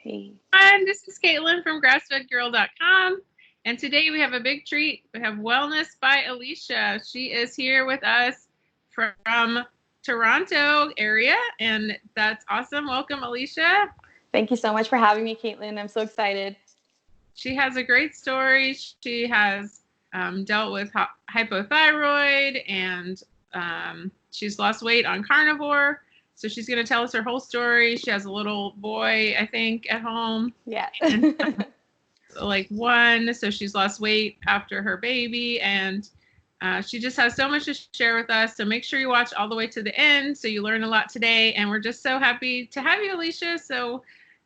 Hey. Hi, this is Caitlin from grassfedgirl.com. And today we have a big treat. We have Wellness by Alicia. She is here with us from Toronto area, and that's awesome. Welcome, Alicia. Thank you so much for having me, Caitlin. I'm so excited. She has a great story. She has dealt with hypothyroid, and she's lost weight on carnivore. So she's going to tell us her whole story. She has a little boy, I think, at home. Yeah. And, like 1, so she's lost weight after her baby, and she just has so much to share with us. So make sure you watch all the way to the end so you learn a lot today. And we're just so happy to have you, Alicia. So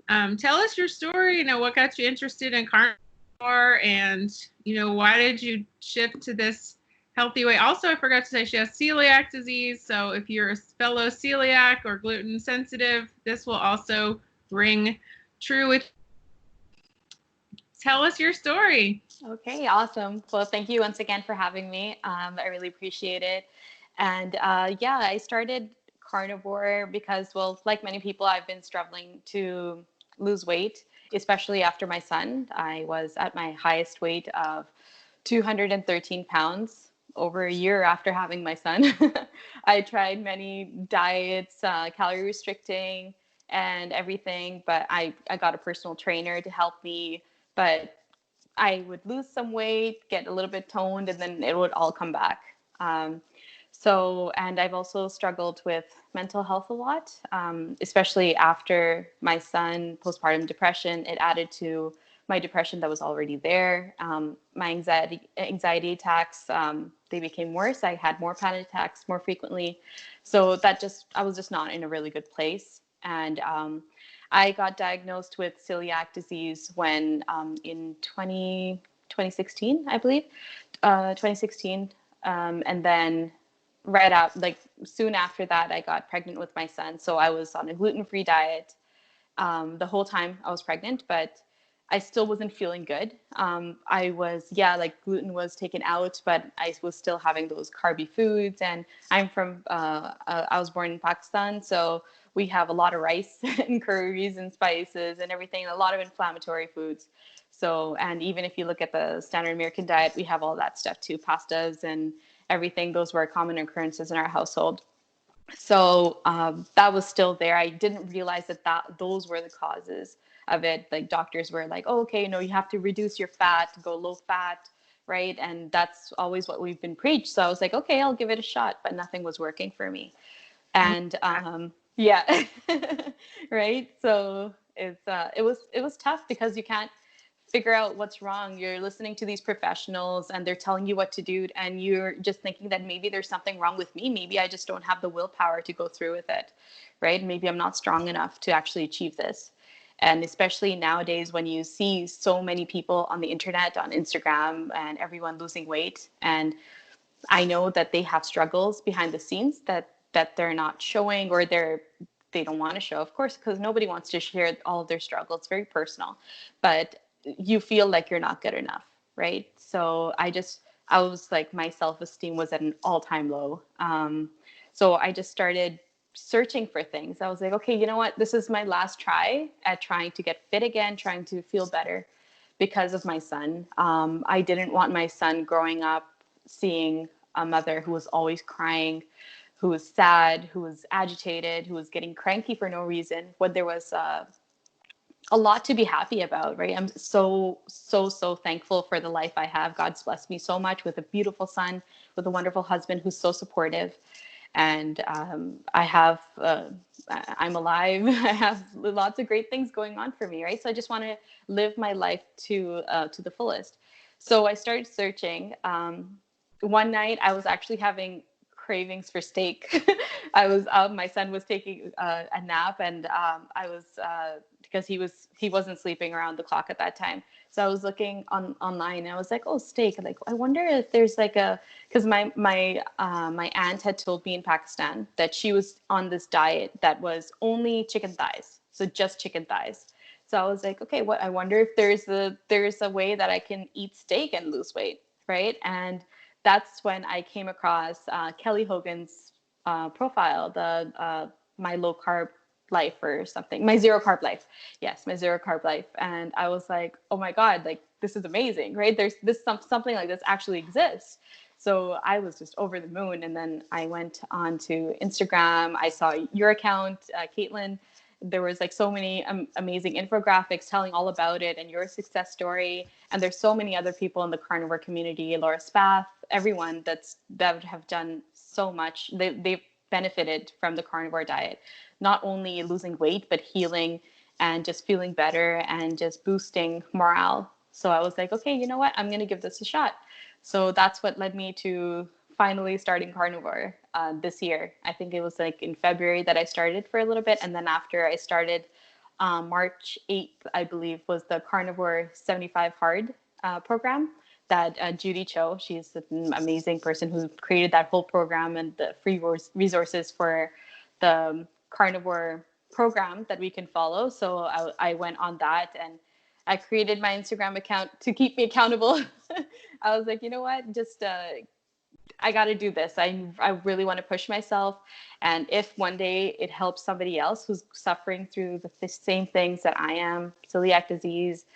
tell us your story. What got you interested in carnivore, and why did you shift to this healthy way? Also, I forgot to say she has celiac disease. So if you're a fellow celiac or gluten sensitive, this will also ring true with. Tell us your story. Okay, awesome. Well, thank you once again for having me. I really appreciate it. And I started carnivore because, well, like many people, I've been struggling to lose weight, especially after my son. I was at my highest weight of 213 pounds over a year after having my son. I tried many diets, calorie restricting and everything, but I got a personal trainer to help me. But I would lose some weight, get a little bit toned, and then it would all come back. And I've also struggled with mental health a lot, especially after my son, postpartum depression. It added to my depression that was already there. My anxiety attacks, they became worse. I had more panic attacks more frequently. So I was just not in a really good place. And I got diagnosed with celiac disease when in 2016, I believe, 2016. And then soon after that, I got pregnant with my son. So I was on a gluten-free diet the whole time I was pregnant, but I still wasn't feeling good. Gluten was taken out, but I was still having those carby foods. And I was born in Pakistan, so we have a lot of rice and curries and spices and everything, a lot of inflammatory foods. So, and even if you look at the standard American diet, we have all that stuff too, pastas and everything. Those were common occurrences in our household. So that was still there. I didn't realize that those were the causes of it. Like doctors were like, oh, okay, you have to reduce your fat, go low fat, right? And that's always what we've been preached. So I was like, okay, I'll give it a shot, but nothing was working for me. And right. So it was tough because you can't figure out what's wrong. You're listening to these professionals and they're telling you what to do, and you're just thinking that maybe there's something wrong with me. Maybe I just don't have the willpower to go through with it, right? Maybe I'm not strong enough to actually achieve this. And especially nowadays when you see so many people on the internet, on Instagram, and everyone losing weight, and I know that they have struggles behind the scenes that they're not showing, or they don't want to show, of course, because nobody wants to share all of their struggles. It's very personal, but you feel like you're not good enough, right? So I was like, my self-esteem was at an all-time low. So I just started searching for things. I was like, okay, you know what? This is my last try at trying to get fit again, trying to feel better because of my son. I didn't want my son growing up seeing a mother who was always crying, who was sad, who was agitated, who was getting cranky for no reason, when there was a lot to be happy about, right? I'm so thankful for the life I have. God's blessed me so much with a beautiful son, with a wonderful husband who's so supportive. And I'm alive. I have lots of great things going on for me, right? So I just want to live my life to the fullest. So I started searching. One night I was actually having cravings for steak. My son was taking a nap, and I was because he wasn't sleeping around the clock at that time. So I was looking online, and I was like, oh, steak. Like, I wonder if there's like because my aunt had told me in Pakistan that she was on this diet that was only chicken thighs. So just chicken thighs. So I was like, okay, I wonder if there's a way that I can eat steak and lose weight, right? And that's when I came across Kelly Hogan's profile, the My Low Carb life or something, my zero carb life. Yes, my zero carb life. And I was like, oh my God, like this is amazing, right? There's something like this actually exists. So I was just over the moon. And then I went on to Instagram. I saw your account, Caitlin. There was like so many amazing infographics telling all about it and your success story. And there's so many other people in the carnivore community, Laura Spath, everyone that have done so much. They've benefited from the carnivore diet, not only losing weight, but healing and just feeling better and just boosting morale. So I was like, okay, you know what? I'm going to give this a shot. So that's what led me to finally starting carnivore this year. I think it was like in February that I started for a little bit. And then after I started, March 8th, I believe, was the Carnivore 75 Hard program that Judy Cho, she's an amazing person who created that whole program and the free resources for the carnivore program that we can follow. So I went on that and I created my Instagram account to keep me accountable. I was like, you know what, just I got to do this. I really want to push myself. And if one day it helps somebody else who's suffering through the same things that I am, celiac disease,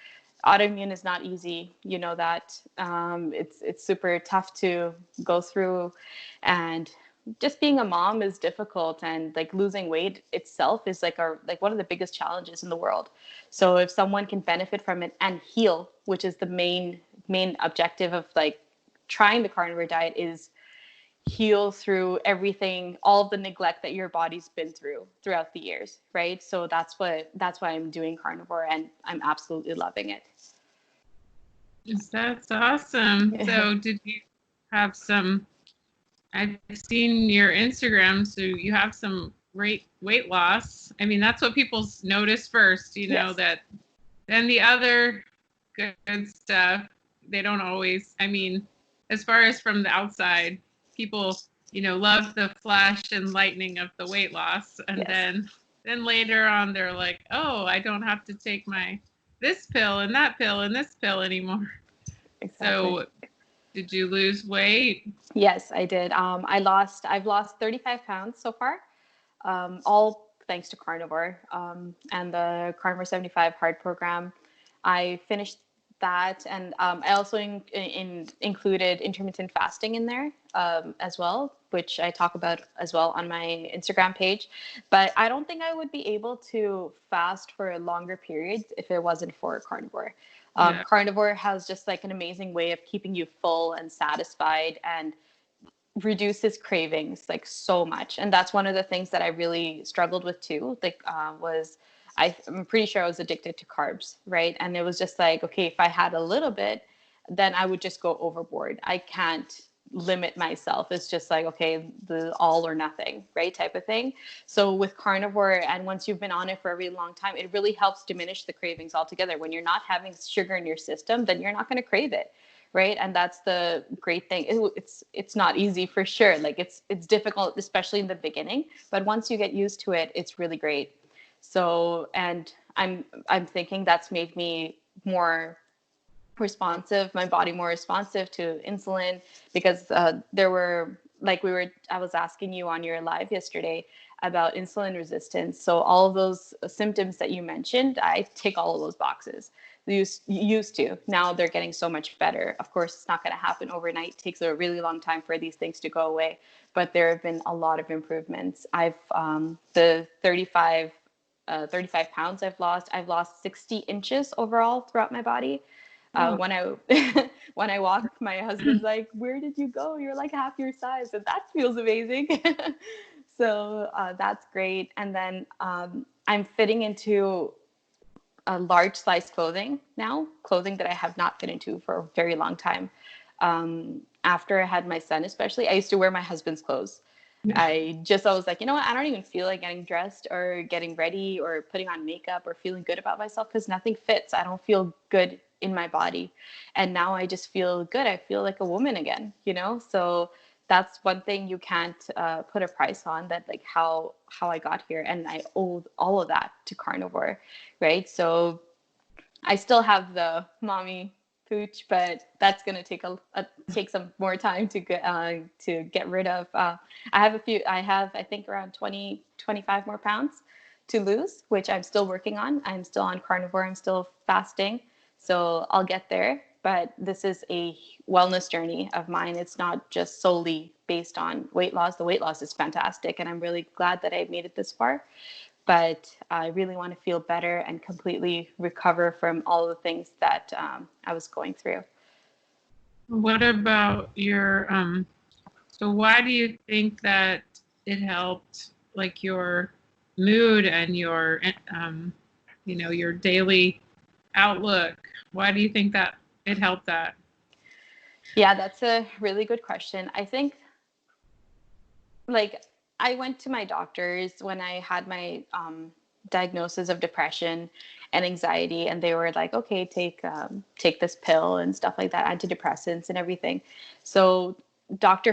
autoimmune is not easy. You know that. It's super tough to go through, and just being a mom is difficult, and like losing weight itself is like one of the biggest challenges in the world. So if someone can benefit from it and heal, which is the main objective of like trying the carnivore diet, is heal through everything, all of the neglect that your body's been through throughout the years, right? So that's why I'm doing carnivore, and I'm absolutely loving it. That's awesome. So did you have some, I've seen your Instagram, so you have some great weight loss. I mean, that's what people notice first, you know, yes. That then the other good stuff, they don't always, I mean, as far as from the outside, people, you know, love the flash and lightning of the weight loss. And yes. then later on, they're like, oh, I don't have to take my this pill and that pill and this pill anymore. Exactly. So did you lose weight? Yes, I did. I've lost 35 pounds so far, all thanks to carnivore and the Carnivore 75 Hard program. I finished that, and I also included intermittent fasting in there as well, which I talk about as well on my Instagram page. But I don't think I would be able to fast for longer periods if it wasn't for carnivore. Yeah. Carnivore has just like an amazing way of keeping you full and satisfied, and reduces cravings like so much. And that's one of the things that I really struggled with too. Like I'm pretty sure I was addicted to carbs, right? And it was just like, okay, if I had a little bit, then I would just go overboard. I can't limit myself. It's just like, okay, the all or nothing, right? Type of thing. So with carnivore, and once you've been on it for a really long time, it really helps diminish the cravings altogether. When you're not having sugar in your system, then you're not going to crave it. Right. And that's the great thing. It's not easy for sure. Like it's difficult, especially in the beginning. But once you get used to it, it's really great. So, and I'm thinking that's made me more responsive, my body more responsive to insulin, because there were, like I was asking you on your live yesterday about insulin resistance. So all of those symptoms that you mentioned, I tick all of those boxes. Used to. Now they're getting so much better. Of course, it's not going to happen overnight. It takes a really long time for these things to go away, but there have been a lot of improvements. I've the 35 pounds I've lost 60 inches overall throughout my body. When I walk, my husband's like, where did you go? You're like half your size. And that feels amazing. So that's great. And then I'm fitting into a large size clothing that I have not fit into for a very long time. After I had my son, especially, I used to wear my husband's clothes. I was like, you know what? I don't even feel like getting dressed or getting ready or putting on makeup or feeling good about myself, because nothing fits. I don't feel good in my body. And now I just feel good. I feel like a woman again, you know? So that's one thing you can't put a price on, that like how I got here. And I owe all of that to carnivore, right? So I still have the mommy pooch, but that's going to take some more time to get rid of. I have I think around 20, 25 more pounds to lose, which I'm still working on. I'm still on carnivore. I'm still fasting. So I'll get there. But this is a wellness journey of mine. It's not just solely based on weight loss. The weight loss is fantastic, and I'm really glad that I've made it this far. But I really want to feel better and completely recover from all the things that I was going through. What about your, so why do you think that it helped, like, your mood and your, your daily outlook? Why do you think that it helped that? Yeah, that's a really good question. I think, like, I went to my doctors when I had my diagnosis of depression and anxiety, and they were like, okay, take this pill and stuff like that, antidepressants and everything. So Dr.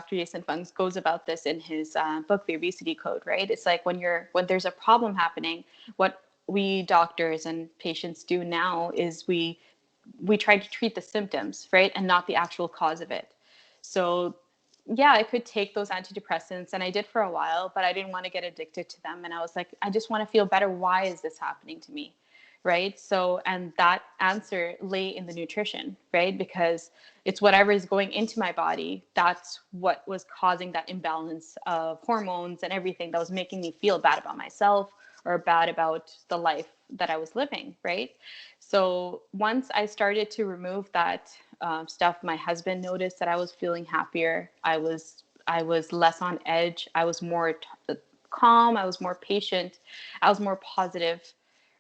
Jason Fung goes about this in his book, The Obesity Code, right? It's like when there's a problem happening, what we doctors and patients do now is we try to treat the symptoms, right, and not the actual cause of it. So yeah, I could take those antidepressants, and I did for a while, but I didn't want to get addicted to them. And I was like, I just want to feel better. Why is this happening to me? Right. So, and that answer lay in the nutrition, right? Because it's whatever is going into my body. That's what was causing that imbalance of hormones and everything that was making me feel bad about myself or bad about the life that I was living. Right. So once I started to remove that stuff, my husband noticed that I was feeling happier. I was less on edge. I was more calm. I was more patient. I was more positive.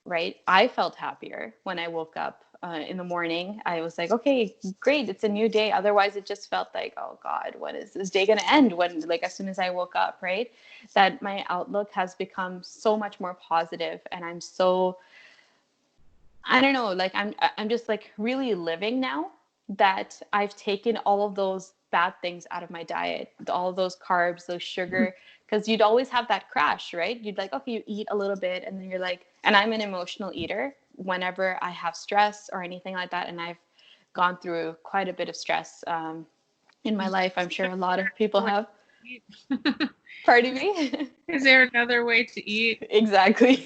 Right. I felt happier when I woke up in the morning. I was like, okay, great. It's a new day. Otherwise, it just felt like, oh God, when is this day going to end? When, like, as soon as I woke up, right? That my outlook has become so much more positive, and I'm so, I don't know, like I'm just like really living now that I've taken all of those bad things out of my diet, all of those carbs, those sugar, because you'd always have that crash, right? You'd like, okay, you eat a little bit, and then you're like, and I'm an emotional eater. Whenever I have stress or anything like that, and I've gone through quite a bit of stress in my life, I'm sure a lot of people have. Pardon me? Is there another way to eat? Exactly.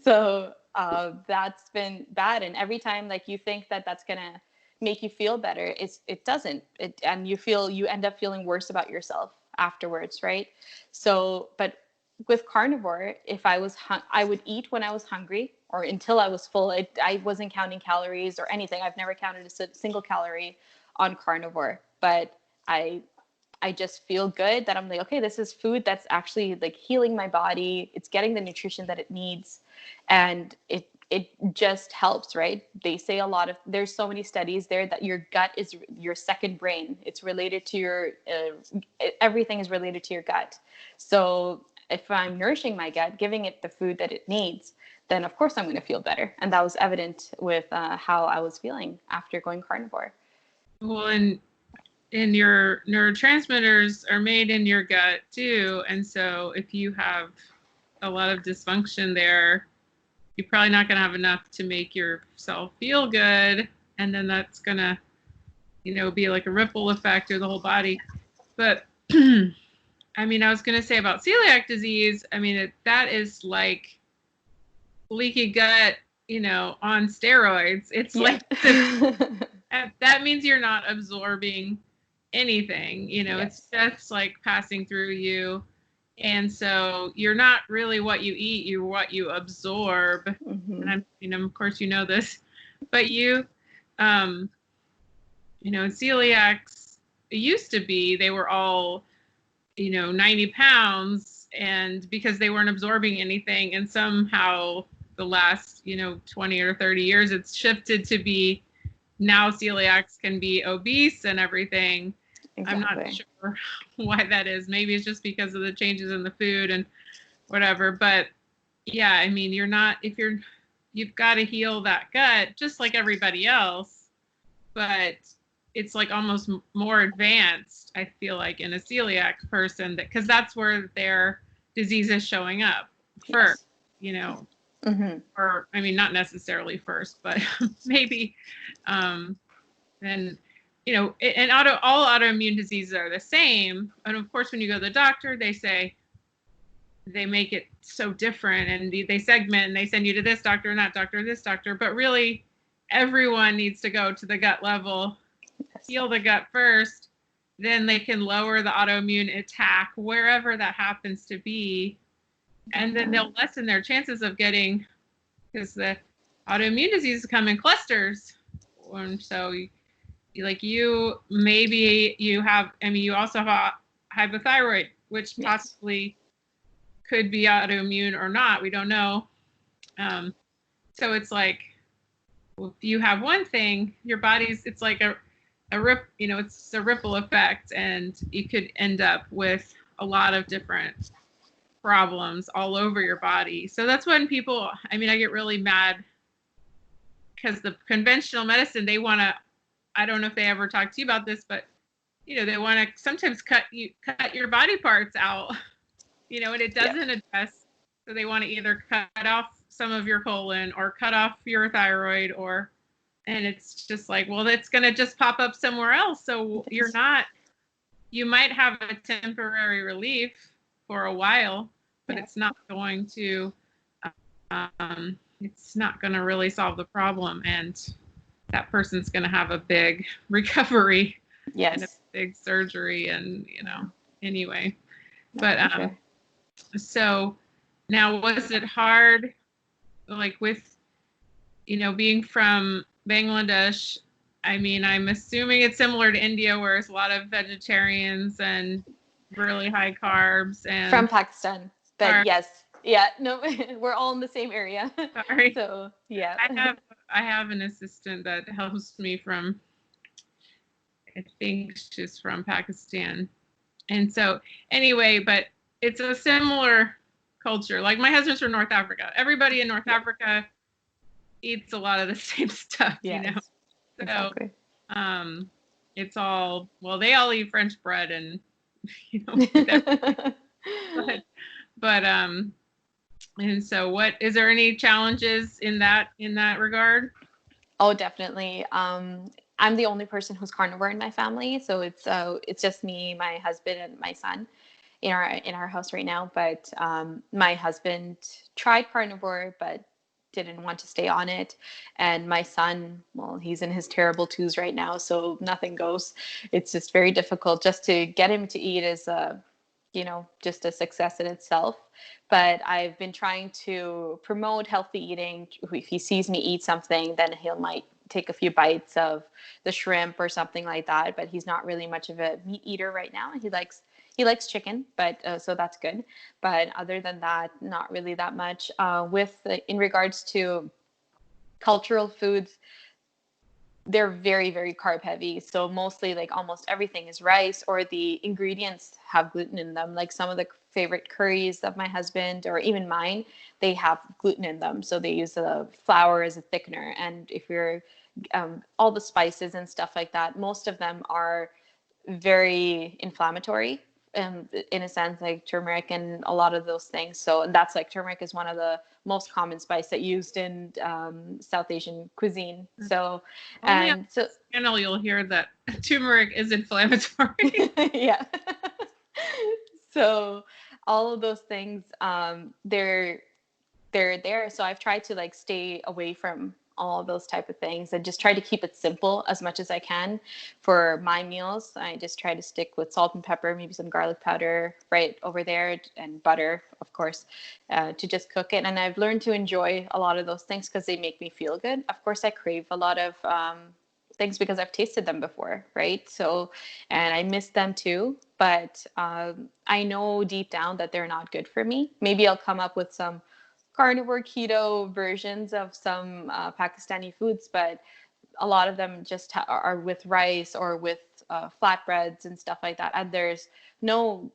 So that's been bad, and every time like you think that that's gonna make you feel better, it doesn't. And you end up feeling worse about yourself afterwards, right? So, but with carnivore, if I was I would eat when I was hungry or until I was full. I wasn't counting calories or anything. I've never counted a single calorie on carnivore, but I just feel good that I'm like, okay, this is food that's actually like healing my body. It's getting the nutrition that it needs. And it just helps, right? They say there's so many studies there that your gut is your second brain. It's related to everything is related to your gut. So if I'm nourishing my gut, giving it the food that it needs, then of course I'm going to feel better. And that was evident with how I was feeling after going carnivore. Well, and your neurotransmitters are made in your gut too. And so if you have a lot of dysfunction there, you're probably not going to have enough to make yourself feel good. And then that's going to, be like a ripple effect through the whole body. But I mean, I was going to say about celiac disease, I mean, that is like leaky gut, on steroids. It's like that means you're not absorbing anything, Yes. It's just like passing through you. And so you're not really what you eat, you're what you absorb. Mm-hmm. And of course this, but celiacs, it used to be, they were all, 90 pounds, and because they weren't absorbing anything, and somehow the last, 20 or 30 years, it's shifted to be, now celiacs can be obese and everything. Exactly. I'm not sure why that is. Maybe it's just because of the changes in the food and whatever. But yeah, I mean, you've got to heal that gut just like everybody else. But it's like almost more advanced, I feel like, in a celiac person, because that's where their disease is showing up first, Mm-hmm. or I mean, not necessarily first, but maybe. And and all autoimmune diseases are the same. And of course, when you go to the doctor, they say, they make it so different, and they segment, and they send you to this doctor and that doctor, this doctor, but really everyone needs to go to the gut level, heal the gut first, then they can lower the autoimmune attack wherever that happens to be, and then they'll lessen their chances of getting, because the autoimmune diseases come in clusters. And so maybe you have, you also have a hypothyroid, which possibly could be autoimmune or not. We don't know. So it's like, if you have one thing, your body's, it's like a it's a ripple effect, and you could end up with a lot of different problems all over your body. So that's when people, I get really mad, because the conventional medicine, they want to, I don't know if they ever talked to you about this, but they want to sometimes cut your body parts out, and it doesn't address. So they want to either cut off some of your colon or cut off your thyroid, and it's just like, well, it's going to just pop up somewhere else. So you might have a temporary relief for a while, but it's not going to really solve the problem, and that person's going to have a big recovery and a big surgery, and anyway. But so now, was it hard, like with being from Bangladesh? I'm assuming it's similar to India, where it's a lot of vegetarians and really high carbs. And from Pakistan, but no, we're all in the same area. Sorry. So yeah, I have an assistant that helps me from, I think she's from Pakistan, and so anyway, but it's a similar culture. Like, my husband's from North Africa. Everybody in North Africa eats a lot of the same stuff, So, exactly. It's all, well, they all eat French bread and, but and so what, is there any challenges in that regard? Oh, definitely. I'm the only person who's carnivore in my family, so it's just me, my husband, and my son in our house right now. But my husband tried carnivore, but didn't want to stay on it, and my son, well, he's in his terrible twos right now, so nothing goes. It's just very difficult. Just to get him to eat is just a success in itself. But I've been trying to promote healthy eating. If he sees me eat something, then might take a few bites of the shrimp or something like that. But he's not really much of a meat eater right now. He likes chicken, but so that's good. But other than that, not really that much. In regards to cultural foods, they're very, very carb heavy. So mostly, like, almost everything is rice, or the ingredients have gluten in them. Like, some of the favorite curries of my husband, or even mine, they have gluten in them. So they use the flour as a thickener. And if you're all the spices and stuff like that, most of them are very inflammatory, in a sense, like turmeric and a lot of those things. So that's, like, turmeric is one of the most common spice that used in South Asian cuisine. So, and so channel, you'll hear that turmeric is inflammatory. Yeah. So all of those things, they're there. So I've tried to, like, stay away from all of those type of things and just try to keep it simple as much as I can for my meals. I just try to stick with salt and pepper, maybe some garlic powder right over there, and butter, of course, to just cook it. And I've learned to enjoy a lot of those things because they make me feel good. Of course, I crave a lot of things because I've tasted them before, right? So, and I miss them too, but I know deep down that they're not good for me. Maybe I'll come up with some carnivore keto versions of some Pakistani foods, but a lot of them just are with rice or with flatbreads and stuff like that. And there's no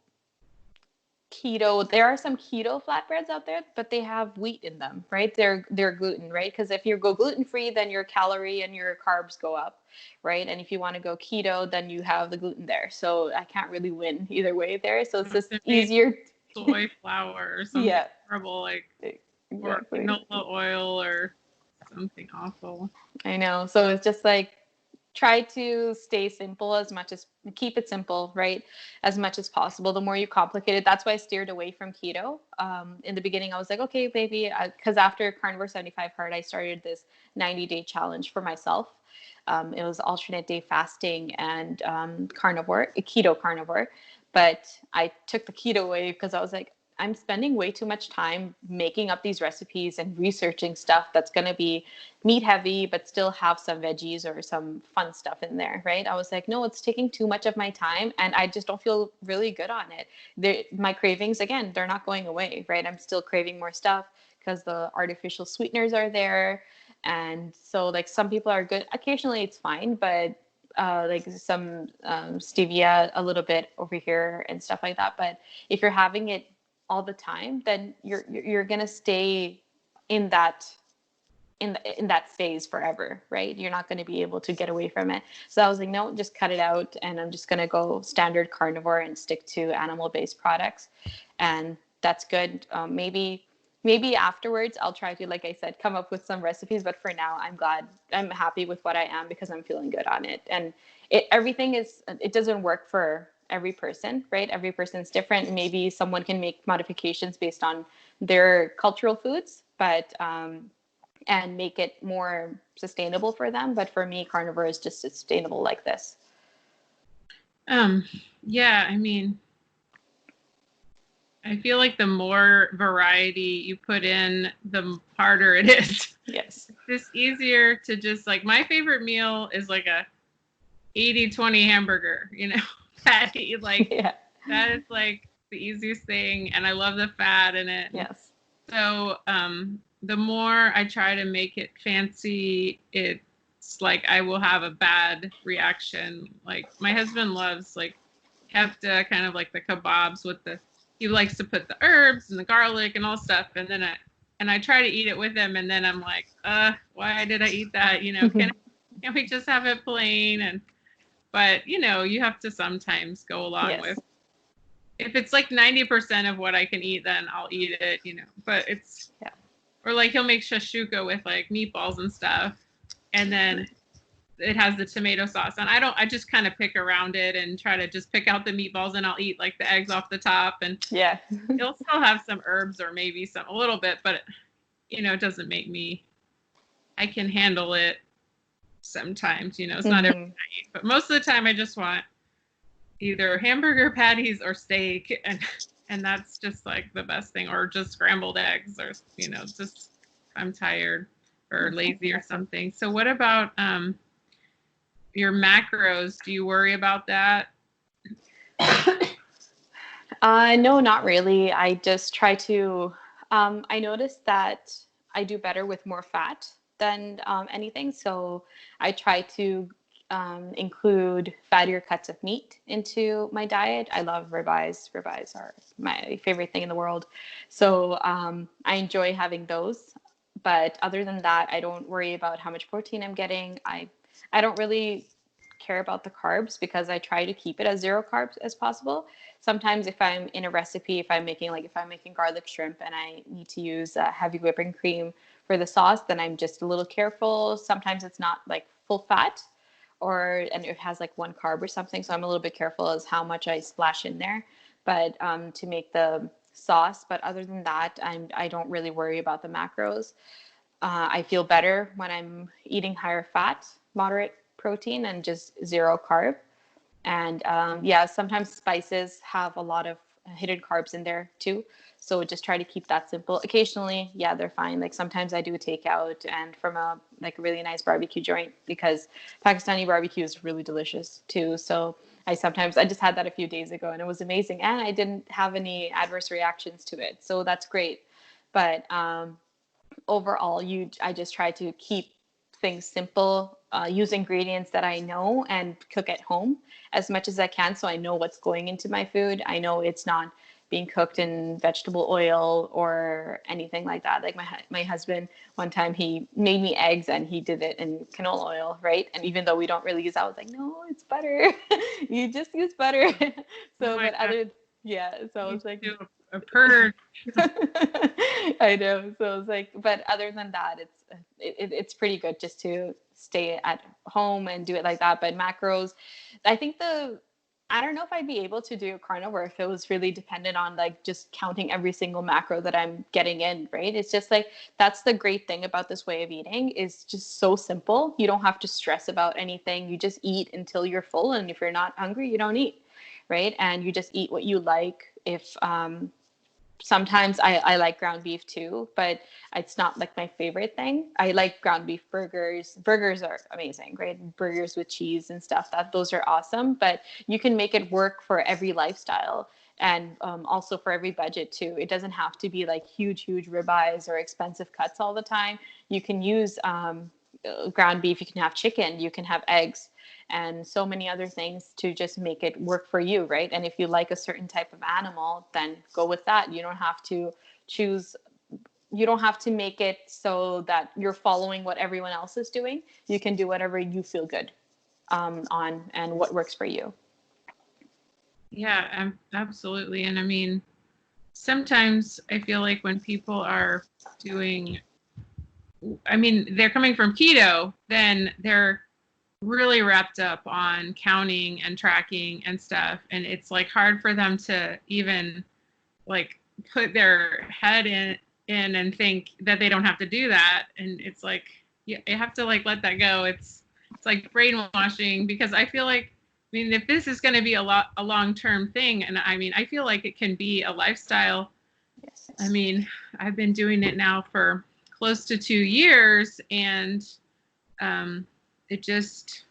keto. There are some keto flatbreads out there, but they have wheat in them, right? They're gluten, right? Because if you go gluten free, then your calorie and your carbs go up, right? And if you want to go keto, then you have the gluten there. So I can't really win either way there. So it's just easier. Soy flour or something horrible, like, exactly. or canola oil or something awful. I know. So it's just like try to stay simple keep it simple, right? As much as possible. The more you complicate it, that's why I steered away from keto. In the beginning, I was like, okay, baby, because after Carnivore 75 Hard, I started this 90-day challenge for myself. It was alternate day fasting and keto carnivore. But I took the keto away because I was like, I'm spending way too much time making up these recipes and researching stuff that's going to be meat heavy, but still have some veggies or some fun stuff in there, right? I was like, no, it's taking too much of my time and I just don't feel really good on it. My cravings, again, they're not going away, right? I'm still craving more stuff because the artificial sweeteners are there. And so like some people are good. Occasionally it's fine, but like some stevia a little bit over here and stuff like that. But if you're having it all the time, then you're gonna stay in that phase forever, right? You're not going to be able to get away from it. So I was like, no, just cut it out, and I'm just going to go standard carnivore and stick to animal-based products, and that's good. Maybe afterwards I'll try to, like I said, come up with some recipes. But for now, I'm happy with what I am because I'm feeling good on it. And it doesn't work for every person, right? Every person's different. Maybe someone can make modifications based on their cultural foods, but and make it more sustainable for them. But for me, carnivore is just sustainable like this. Yeah, I mean, I feel like the more variety you put in, the harder it is. Yes. It's just easier to just like, my favorite meal is like a 80-20 hamburger, patty. Like, yeah. That is like the easiest thing. And I love the fat in it. Yes. So, the more I try to make it fancy, it's like I will have a bad reaction. Like my husband loves like kefta, kind of like the kebabs he likes to put the herbs and the garlic and all stuff. And then I try to eat it with him. And then I'm like, why did I eat that? Can we just have it plain? But you have to sometimes go along with, if it's like 90% of what I can eat, then I'll eat it, but it's, or like he'll make shashuka with like meatballs and stuff. And then it has the tomato sauce. And I just kind of pick around it and try to just pick out the meatballs, and I'll eat like the eggs off the top. And it'll still have some herbs or maybe a little bit, but it doesn't make me, I can handle it sometimes, it's not every night, but most of the time I just want either hamburger patties or steak, and that's just like the best thing, or just scrambled eggs, or just I'm tired or lazy or something. So what about your macros? Do you worry about that? No, not really. I just try to I noticed that I do better with more fat than anything, so I try to include fattier cuts of meat into my diet. I love ribeyes. Ribeyes are my favorite thing in the world. So I enjoy having those. But other than that, I don't worry about how much protein I'm getting. I don't really care about the carbs because I try to keep it as zero carbs as possible. Sometimes if I'm in a recipe, if I'm making garlic shrimp and I need to use heavy whipping cream for the sauce, then I'm just a little careful. Sometimes it's not like full fat, and it has like one carb or something. So I'm a little bit careful as how much I splash in there, but to make the sauce. But other than that, I don't really worry about the macros. I feel better when I'm eating higher fat, moderate protein, and just zero carb. And sometimes spices have a lot of hidden carbs in there too. So just try to keep that simple. Occasionally, they're fine. Like sometimes I do takeout and from a really nice barbecue joint, because Pakistani barbecue is really delicious too. So I just had that a few days ago and it was amazing, and I didn't have any adverse reactions to it. So that's great. But overall, I just try to keep things simple, use ingredients that I know and cook at home as much as I can, so I know what's going into my food. I know it's not being cooked in vegetable oil or anything like that. Like my husband, one time he made me eggs and he did it in canola oil, right? And even though we don't really use that, I was like, no, it's butter. You just use butter. So, Yeah. So I You was like, do a purge. I know. So I was like, but other than that, it's pretty good just to stay at home and do it like that. But macros, I think I don't know if I'd be able to do a carnivore if it was really dependent on like just counting every single macro that I'm getting in, right? It's just like that's the great thing about this way of eating is just so simple. You don't have to stress about anything. You just eat until you're full, and if you're not hungry, you don't eat, right? And you just eat what you like. If sometimes I like ground beef too, but it's not like my favorite thing. I like ground beef burgers. Burgers are amazing, right? Burgers with cheese and stuff. Those are awesome. But you can make it work for every lifestyle and also for every budget too. It doesn't have to be like huge ribeyes or expensive cuts all the time. You can use ground beef. You can have chicken. You can have eggs and so many other things to just make it work for you, right? And if you like a certain type of animal, then go with that. You don't have to choose, you don't have to make it so that you're following what everyone else is doing. You can do whatever you feel good on and what works for you. Yeah, absolutely. And I mean, sometimes I feel like when people are doing, I mean, they're coming from keto, then they're really wrapped up on counting and tracking and stuff. And it's like hard for them to even like put their head in and think that they don't have to do that. And it's like, you have to like let that go. It's like brainwashing, because I feel like, I mean, if this is going to be a long-term thing, and I mean, I feel like it can be a lifestyle. Yes. I mean, I've been doing it now for close to 2 years, and it just,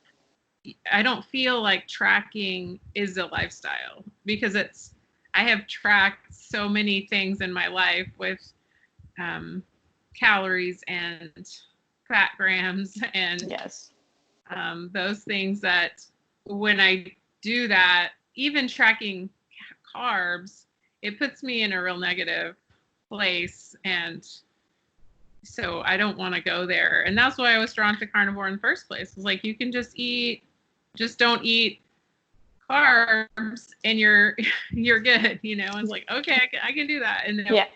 I don't feel like tracking is a lifestyle, because I have tracked so many things in my life with calories and fat grams and Yes. those things that when I do that, even tracking carbs, it puts me in a real negative place. And so I don't want to go there. And that's why I was drawn to carnivore in the first place. It's like, you can just don't eat carbs and you're good, you know. It's like, okay, I can do that. And Yeah.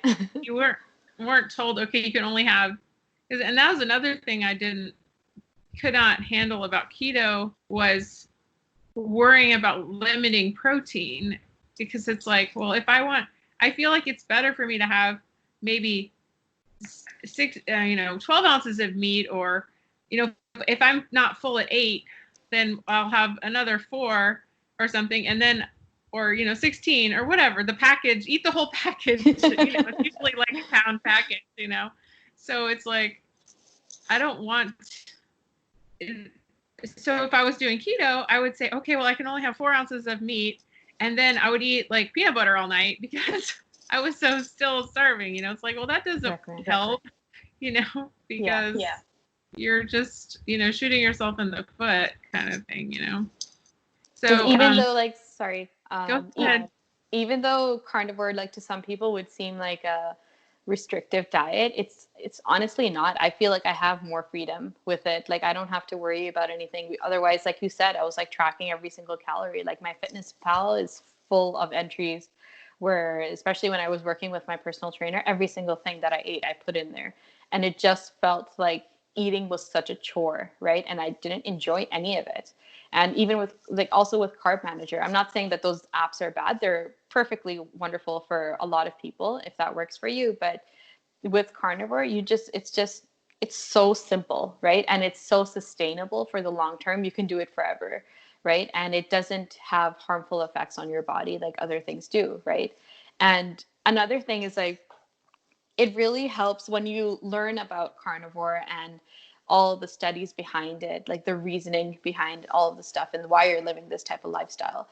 you weren't told, okay, you can only have, and that was another thing I could not handle about keto, was worrying about limiting protein, because it's like, well, I feel like it's better for me to have maybe 12 ounces of meat, or, you know, if I'm not full at 8, then I'll have another 4 or something, and then, or, 16 or whatever, the package, eat the whole package. It's usually like a pound package, so it's like, I don't want, so if I was doing keto, I would say, okay, well, I can only have 4 ounces of meat, and then I would eat like peanut butter all night because I was still starving. It's like, well, that doesn't help, because you're just, shooting yourself in the foot, kind of thing, So even though, like, sorry, go ahead. even though carnivore, like, to some people would seem like a restrictive diet, it's honestly not. I feel like I have more freedom with it. Like, I don't have to worry about anything. Otherwise, like you said, I was like tracking every single calorie. Like, my Fitness Pal is full of entries where, especially when I was working with my personal trainer, every single thing that I ate, I put in there. And it just felt like eating was such a chore, right? And I didn't enjoy any of it. And even with, like, also with Carb Manager, I'm not saying that those apps are bad. They're perfectly wonderful for a lot of people if that works for you. But with carnivore, it's so simple, right? And it's so sustainable for the long term. You can do it forever, right? And it doesn't have harmful effects on your body like other things do, right? And another thing is, like, it really helps when you learn about carnivore and all the studies behind it, like the reasoning behind all of the stuff and why you're living this type of lifestyle.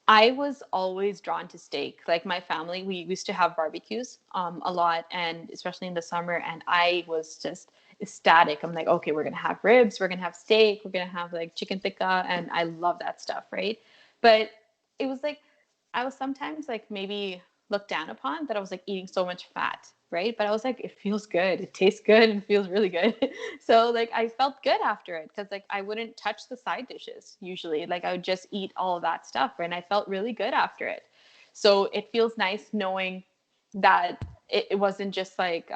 I was always drawn to steak. Like, my family, we used to have barbecues a lot, and especially in the summer, and I was just ecstatic. I'm like, okay, we're going to have ribs, we're going to have steak, we're going to have like chicken tikka, and I love that stuff, right? But it was like, I was sometimes like maybe looked down upon that I was like eating so much fat, right? But I was like, it feels good, it tastes good, and feels really good. So, like, I felt good after it, because, like, I wouldn't touch the side dishes usually. Like, I would just eat all of that stuff, and I felt really good after it. So it feels nice knowing that it wasn't just like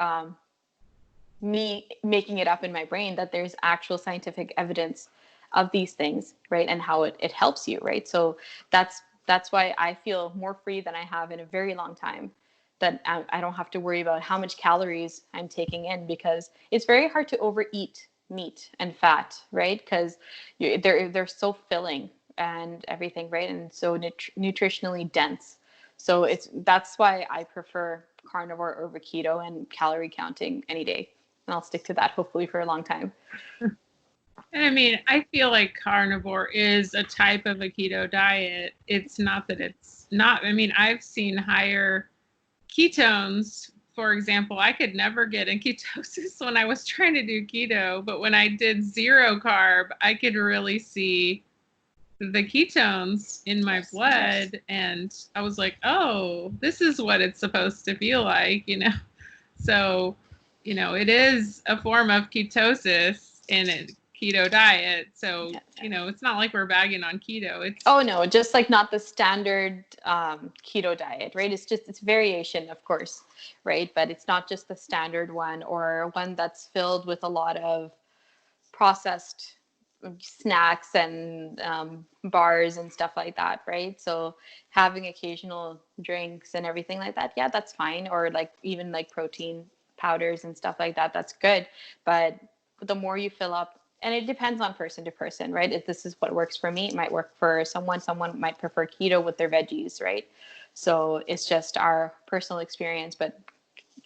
me making it up in my brain, that there's actual scientific evidence of these things, right? And how it helps you, right? So that's why I feel more free than I have in a very long time, that I don't have to worry about how much calories I'm taking in, because it's very hard to overeat meat and fat, right? Because they're so filling and everything, right? And so nutritionally dense. So that's why I prefer carnivore over keto and calorie counting any day. And I'll stick to that hopefully for a long time. And I mean, I feel like carnivore is a type of a keto diet. It's not that it's not. I mean, I've seen higher ketones. For example, I could never get in ketosis when I was trying to do keto, but when I did zero carb, I could really see the ketones in my blood, and I was like, oh, this is what it's supposed to feel like, you know. So, you know, it is a form of ketosis in a keto diet. So, you know, it's not like we're bagging on keto. It's oh no, just like not the standard keto diet, right? It's variation, of course, right? But it's not just the standard one, or one that's filled with a lot of processed snacks and bars and stuff like that, right? So having occasional drinks and everything like that, yeah, that's fine. Or like even like protein powders and stuff like that, that's good. But the more you fill up, and it depends on person to person, right? If this is what works for me, it might work for someone. Someone might prefer keto with their veggies, right? So it's just our personal experience. But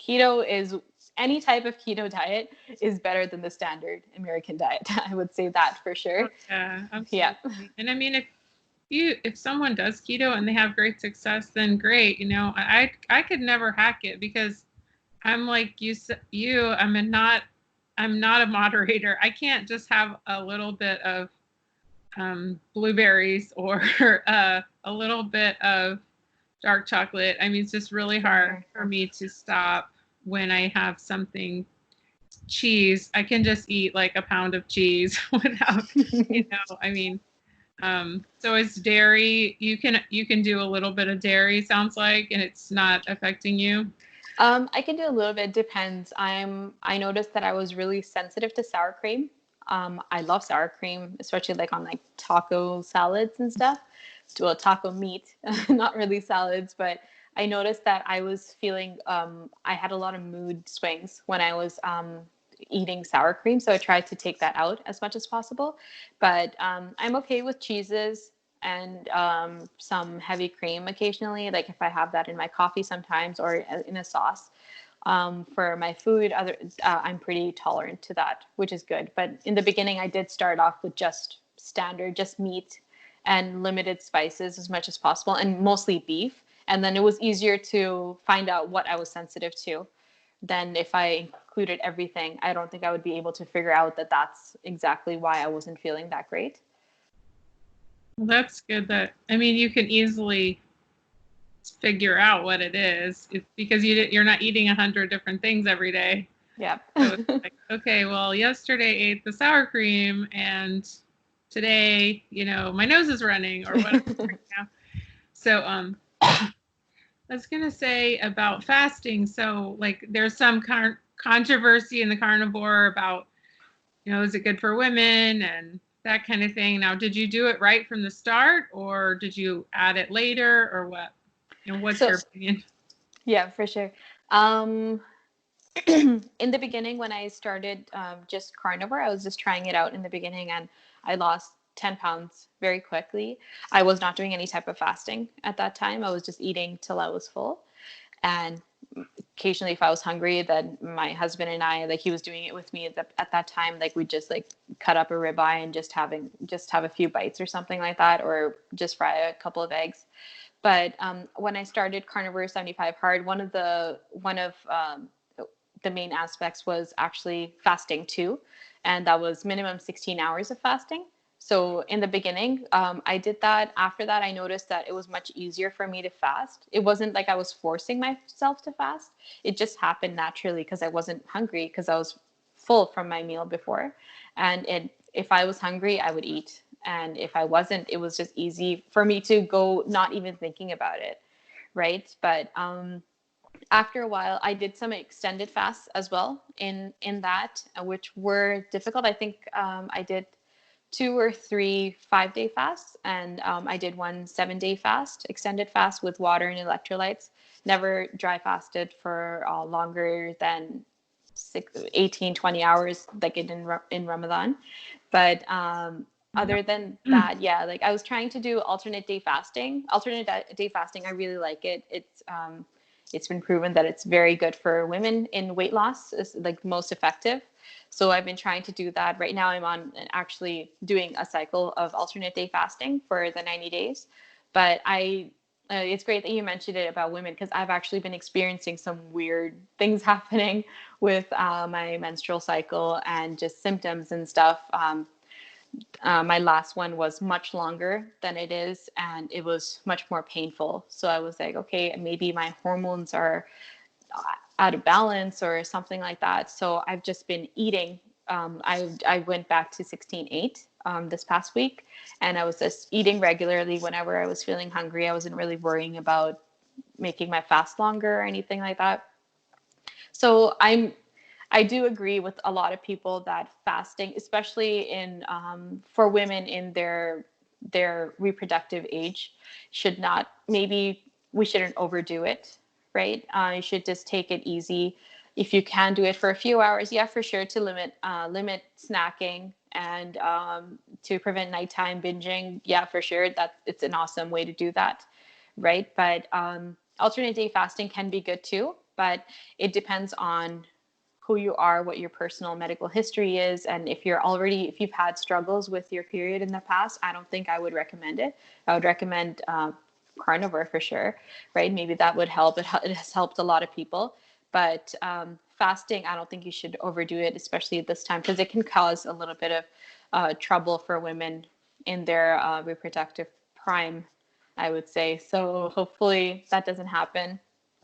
keto is, any type of keto diet is better than the standard American diet. I would say that for sure. yeah, absolutely. Yeah. And I mean, if someone does keto and they have great success, then great. You know, I could never hack it, because I'm like I'm not a moderator. I can't just have a little bit of blueberries or a little bit of dark chocolate. I mean, it's just really hard for me to stop when I have something. Cheese, I can just eat like a pound of cheese without, you know, I mean, so it's dairy. You can do a little bit of dairy, sounds like, and it's not affecting you. I can do a little bit. Depends. I noticed that I was really sensitive to sour cream. I love sour cream, especially like on like taco salads and stuff. Well, taco meat, not really salads, but I noticed that I was feeling, I had a lot of mood swings when I was eating sour cream. So I tried to take that out as much as possible. But I'm okay with cheeses and some heavy cream occasionally, like if I have that in my coffee sometimes, or in a sauce. For my food, I'm pretty tolerant to that, which is good. But in the beginning, I did start off with just standard, just meat and limited spices as much as possible, and mostly beef. And then it was easier to find out what I was sensitive to than if I included everything. I don't think I would be able to figure out that that's exactly why I wasn't feeling that great. Well, that's good. I mean, you can easily figure out what it is. It's because you're not eating 100 different things every day. Yeah. So it's like, okay, well, yesterday ate the sour cream, and today, you know, my nose is running or whatever. You know? So I was gonna say about fasting. So like, there's some controversy in the carnivore about, you know, is it good for women and that kind of thing. Now, did you do it right from the start, or did you add it later, or what? And what's your opinion? Yeah, for sure. In the beginning, when I started just carnivore, I was just trying it out in the beginning, and I lost 10 pounds very quickly. I was not doing any type of fasting at that time. I was just eating till I was full. And occasionally, if I was hungry, then my husband and I, like, he was doing it with me at that time. Like, we'd just like cut up a ribeye and just have a few bites or something like that, or just fry a couple of eggs. But when I started Carnivore 75 Hard, one of the main aspects was actually fasting too, and that was minimum 16 hours of fasting. So in the beginning, I did that. After that, I noticed that it was much easier for me to fast. It wasn't like I was forcing myself to fast. It just happened naturally because I wasn't hungry, because I was full from my meal before. And if I was hungry, I would eat. And if I wasn't, it was just easy for me to go not even thinking about it. right? But after a while, I did some extended fasts as well in that, which were difficult. I think I did 2 or 3 5-day fasts, and I did one 7-day fast, extended fast with water and electrolytes. Never dry fasted for longer than 18, 20 hours like in Ramadan. But other than that, yeah, like I was trying to do alternate day fasting. Alternate day fasting, I really like it. It's been proven that it's very good for women in weight loss. It's like most effective. So I've been trying to do that. Right now I'm on actually doing a cycle of alternate day fasting for the 90 days. But it's great that you mentioned it about women, because I've actually been experiencing some weird things happening with my menstrual cycle and just symptoms and stuff. My last one was much longer than it is, and it was much more painful. So I was like, okay, maybe my hormones are out of balance or something like that. So I've just been eating. I went back to 16/8 this past week, and I was just eating regularly whenever I was feeling hungry. I wasn't really worrying about making my fast longer or anything like that. So I do agree with a lot of people that fasting, especially in for women in their reproductive age, should not, maybe we shouldn't overdo it, right? You should just take it easy. If you can do it for a few hours, yeah, for sure, to limit snacking and to prevent nighttime binging. Yeah, for sure, that it's an awesome way to do that, right? But alternate day fasting can be good too, but it depends on who you are, what your personal medical history is, and if you've had struggles with your period in the past, I don't think I would recommend it. I would recommend carnivore for sure, right? Maybe that would help. It has helped a lot of people, but fasting, I don't think you should overdo it, especially at this time, because it can cause a little bit of trouble for women in their reproductive prime, I would say. So hopefully that doesn't happen.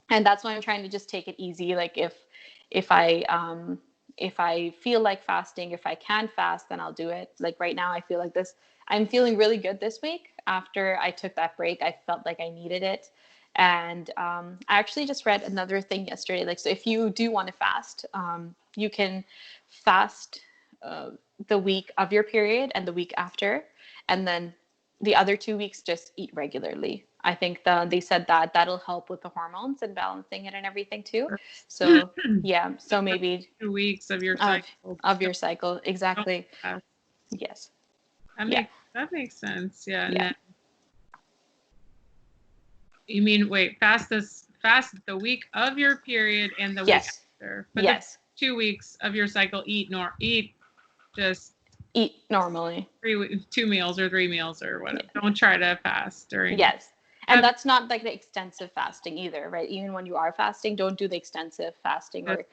And that's why I'm trying to just take it easy. Like if I feel like fasting, if I can fast, then I'll do it. Like right now, I feel like this. I'm feeling really good this week. After I took that break, I felt like I needed it. And I actually just read another thing yesterday. Like, so if you do want to fast, you can fast the week of your period and the week after, and then the other 2 weeks just eat regularly. I think they said that that'll help with the hormones and balancing it and everything too. So yeah, so maybe 2 weeks of your cycle. Of your cycle, exactly. Yes. That makes sense. Yeah. And Yeah. then, you mean, wait, fast the week of your period and the week after. But yes. The 2 weeks of your cycle, just eat normally. 2 meals or 3 meals or whatever. Yeah. Don't try to fast during. Yes. And that's not like the extensive fasting either, right? Even when you are fasting, don't do the extensive fasting or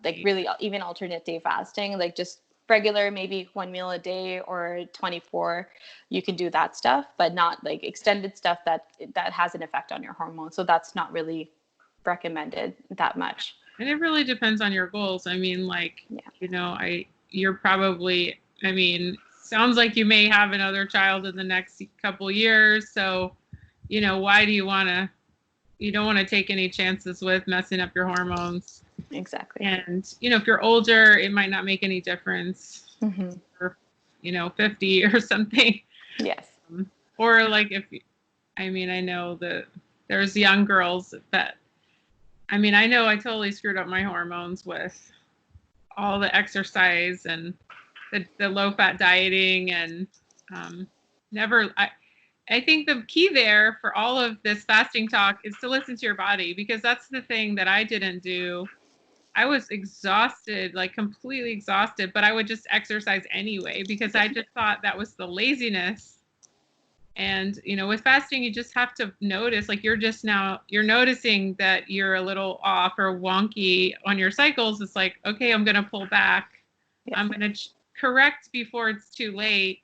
like really even alternate day fasting, like just regular, maybe 1 meal a day or 24. You can do that stuff, but not like extended stuff that has an effect on your hormones. So that's not really recommended that much. And it really depends on your goals. I mean, like, you're probably, sounds like you may have another child in the next couple years. So, why do you don't want to take any chances with messing up your hormones. Exactly. And, if you're older, it might not make any difference. Mm-hmm. Or, 50 or something. Yes. Or like I know that there's young girls that, I know I totally screwed up my hormones with all the exercise and the low fat dieting and I think the key there for all of this fasting talk is to listen to your body, because that's the thing that I didn't do. I was exhausted, like completely exhausted, but I would just exercise anyway because I just thought that was the laziness. And, with fasting, you just have to notice, like you're noticing that you're a little off or wonky on your cycles. It's like, okay, I'm going to pull back. Yeah. I'm going to correct before it's too late.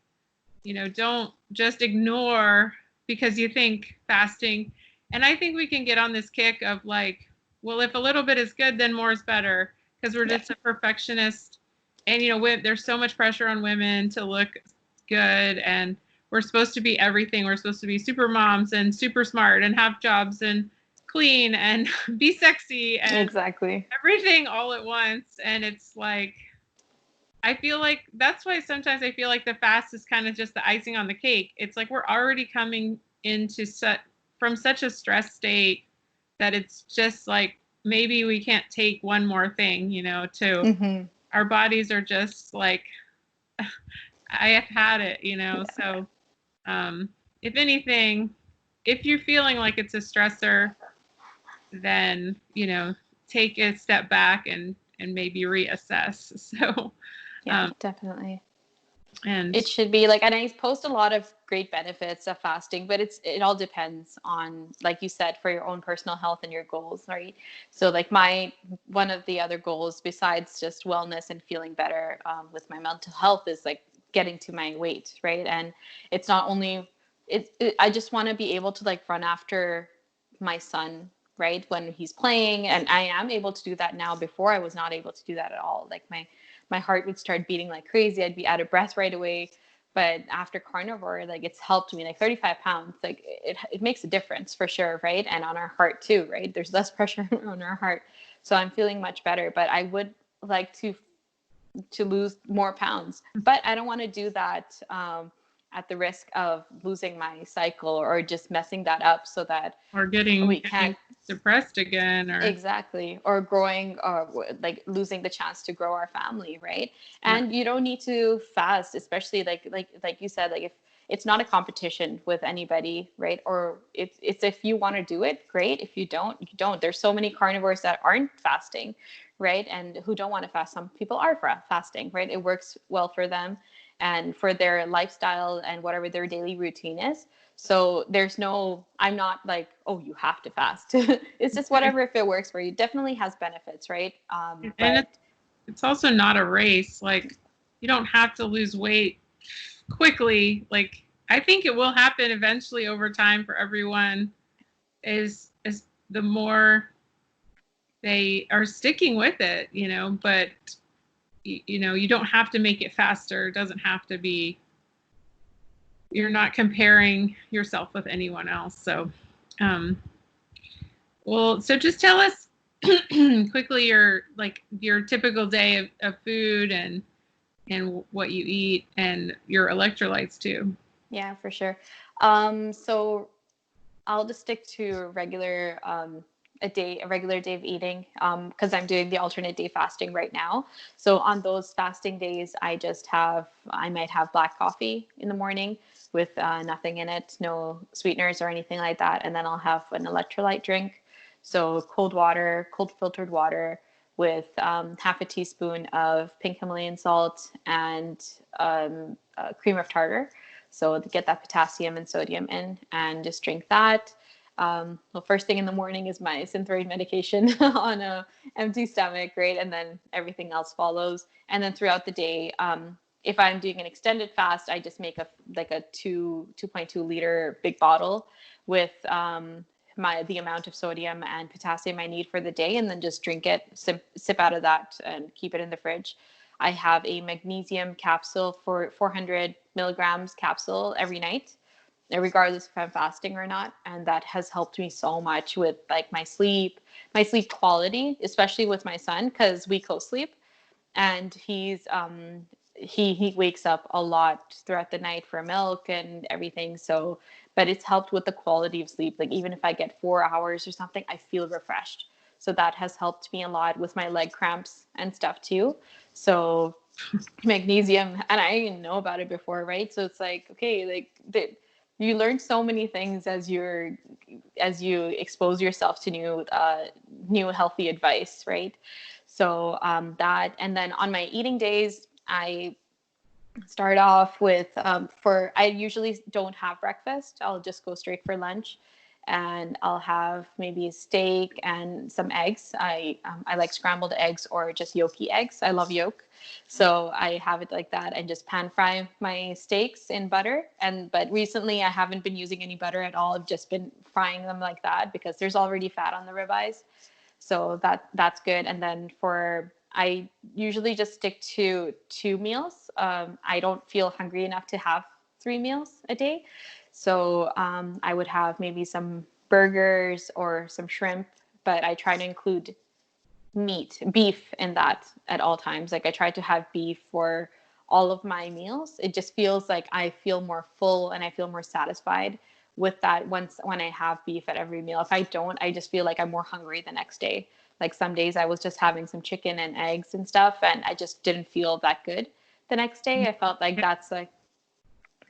Don't just ignore because you think fasting. And I think we can get on this kick of like, well, if a little bit is good, then more is better, because we're just a perfectionist. And, there's so much pressure on women to look good, and we're supposed to be everything. We're supposed to be super moms and super smart and have jobs and clean and be sexy and Exactly. everything all at once. And it's like, I feel like that's why sometimes I feel like the fast is kind of just the icing on the cake. It's like we're already coming into from such a stress state that it's just like maybe we can't take one more thing, to our bodies are just like, I have had it, So if anything, if you're feeling like it's a stressor, then, take a step back and maybe reassess. So Yeah, definitely. and It should be like, and I post a lot of great benefits of fasting, but it all depends on, like you said, for your own personal health and your goals, right? So like one of the other goals besides just wellness and feeling better with my mental health is like getting to my weight, right? And it's not only, I just want to be able to like run after my son, right? When he's playing, and I am able to do that now. Before I was not able to do that at all. Like my heart would start beating like crazy. I'd be out of breath right away. But after carnivore, like it's helped me, like 35 pounds, like it makes a difference for sure, right? And on our heart too, right? There's less pressure on our heart. So I'm feeling much better, but I would like to lose more pounds, but I don't want to do that at the risk of losing my cycle or just messing that up so that or getting can't depressed again, or exactly, or growing, or like losing the chance to grow our family, right? And you don't need to fast, especially like you said, like if it's not a competition with anybody, right? Or it's if you want to do it, great. If you don't, you don't. There's so many carnivores that aren't fasting, right? And who don't want to fast. Some people are fasting, right? It works well for them and for their lifestyle and whatever their daily routine is. So I'm not like, oh, you have to fast. It's just whatever, if it works for you. Definitely has benefits, right? And it's also not a race. Like you don't have to lose weight quickly. Like I think it will happen eventually over time for everyone, is the more they are sticking with it, but you don't have to make it faster. It doesn't have to be, you're not comparing yourself with anyone else. So, so just tell us quickly your typical day of food and what you eat and your electrolytes too. Yeah, for sure. So I'll just stick to a regular day of eating because I'm doing the alternate day fasting right now. So on those fasting days, I might have black coffee in the morning with nothing in it, no sweeteners or anything like that. And then I'll have an electrolyte drink. So cold filtered water with half a teaspoon of pink Himalayan salt and cream of tartar. So to get that potassium and sodium in, and just drink that. Well, first thing in the morning is my Synthroid medication on a empty stomach, right? And then everything else follows. And then throughout the day, if I'm doing an extended fast, I just make a 2.2 liter big bottle with the amount of sodium and potassium I need for the day, and then just drink it, sip out of that, and keep it in the fridge. I have a magnesium capsule for 400 milligrams capsule every night, regardless if I'm fasting or not. And that has helped me so much with like my sleep quality, especially with my son, because we co-sleep, and he wakes up a lot throughout the night for milk and everything. So, but it's helped with the quality of sleep. Like even if I get 4 hours or something, I feel refreshed. So that has helped me a lot with my leg cramps and stuff too. So magnesium, and I didn't know about it before, right? So it's like, okay, like you learn so many things as you expose yourself to new healthy advice, right? So that, and then on my eating days, I start off with I usually don't have breakfast. I'll just go straight for lunch, and I'll have maybe a steak and some eggs. I like scrambled eggs or just yolky eggs. I love yolk. So I have it like that, and just pan fry my steaks in butter. But recently I haven't been using any butter at all. I've just been frying them like that because there's already fat on the ribeyes. So that's good. And then I usually just stick to 2 meals. I don't feel hungry enough to have 3 meals a day. So I would have maybe some burgers or some shrimp, but I try to include beef in that at all times. Like I try to have beef for all of my meals. It just feels like I feel more full and I feel more satisfied with that when I have beef at every meal. If I don't, I just feel like I'm more hungry the next day. Like some days I was just having some chicken and eggs and stuff and I just didn't feel that good the next day. I felt like that's like,